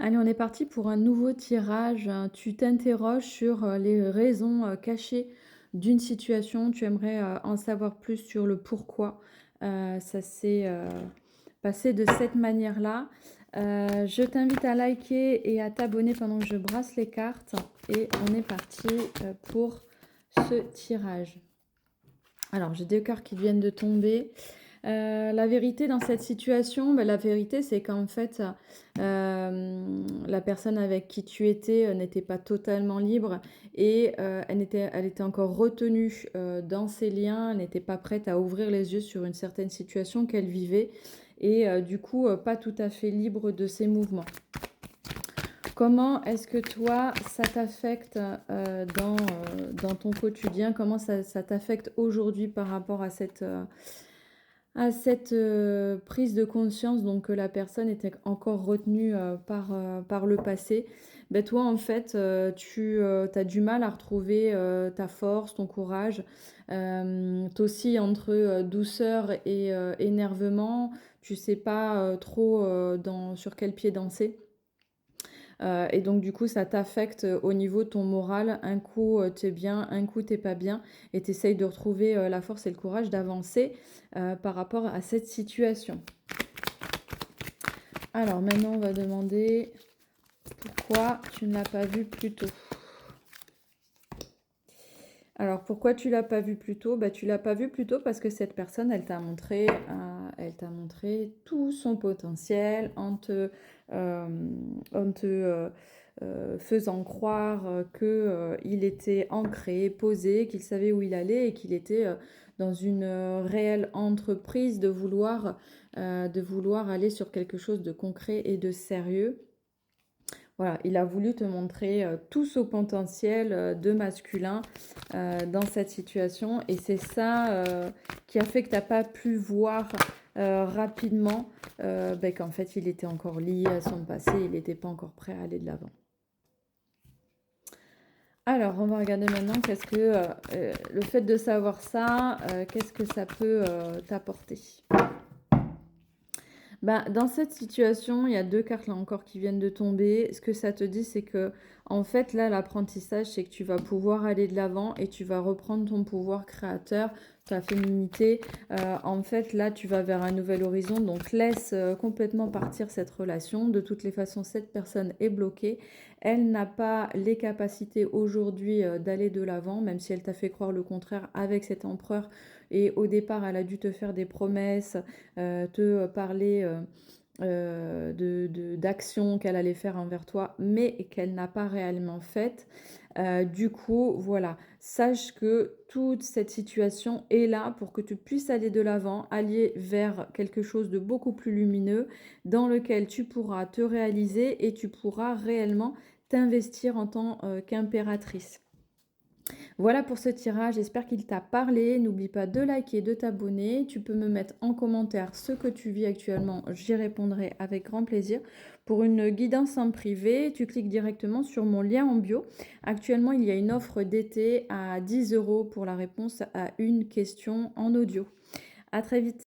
Allez, on est parti pour un nouveau tirage. Tu t'interroges sur les raisons cachées d'une situation. Tu aimerais en savoir plus sur le pourquoi ça s'est passé de cette manière-là. Je t'invite à liker et à t'abonner pendant que je brasse les cartes. Et on est parti pour ce tirage. Alors, j'ai deux cartes qui viennent de tomber. La vérité dans cette situation, la vérité, c'est qu'en fait, la personne avec qui tu étais n'était pas totalement libre et elle était encore retenue dans ses liens. Elle n'était pas prête à ouvrir les yeux sur une certaine situation qu'elle vivait et du coup, pas tout à fait libre de ses mouvements. Comment est-ce que toi, ça t'affecte dans ton quotidien? Comment ça t'affecte aujourd'hui par rapport à cette prise de conscience donc que la personne était encore retenue par le passé? Toi, en fait, tu as du mal à retrouver ta force, ton courage. Tu oscilles entre douceur et énervement. Tu sais pas trop sur quel pied danser. Et donc du coup, ça t'affecte au niveau de ton moral. Un coup, tu es bien, un coup, tu pas bien et tu essayes de retrouver la force et le courage d'avancer par rapport à cette situation. Alors maintenant, on va demander pourquoi tu ne l'as pas vu plus tôt. Alors pourquoi tu l'as pas vu plus tôt? Tu l'as pas vu plus tôt parce que cette personne, elle t'a montré tout son potentiel en te faisant croire qu'il était ancré, posé, qu'il savait où il allait et qu'il était dans une réelle entreprise de vouloir aller sur quelque chose de concret et de sérieux. Voilà, il a voulu te montrer tout son potentiel de masculin dans cette situation. Et c'est ça qui a fait que tu n'as pas pu voir rapidement qu'en fait, il était encore lié à son passé, il n'était pas encore prêt à aller de l'avant. Alors, on va regarder maintenant qu'est-ce que le fait de savoir ça, qu'est-ce que ça peut t'apporter. Dans cette situation, il y a deux cartes là encore qui viennent de tomber. Ce que ça te dit, c'est que en fait, là, l'apprentissage, c'est que tu vas pouvoir aller de l'avant et tu vas reprendre ton pouvoir créateur, ta féminité. En fait, là, tu vas vers un nouvel horizon. Donc, laisse complètement partir cette relation. De toutes les façons, cette personne est bloquée. Elle n'a pas les capacités aujourd'hui d'aller de l'avant, même si elle t'a fait croire le contraire avec cet empereur. Et au départ, elle a dû te faire des promesses, te parler d'actions qu'elle allait faire envers toi, mais qu'elle n'a pas réellement faites. Du coup, voilà, sache que toute cette situation est là pour que tu puisses aller de l'avant, aller vers quelque chose de beaucoup plus lumineux, dans lequel tu pourras te réaliser et tu pourras réellement t'investir en tant qu'impératrice. Voilà pour ce tirage, j'espère qu'il t'a parlé. N'oublie pas de liker, de t'abonner. Tu peux me mettre en commentaire ce que tu vis actuellement, j'y répondrai avec grand plaisir. Pour une guidance en privé, tu cliques directement sur mon lien en bio. Actuellement, il y a une offre d'été à 10 € pour la réponse à une question en audio. À très vite.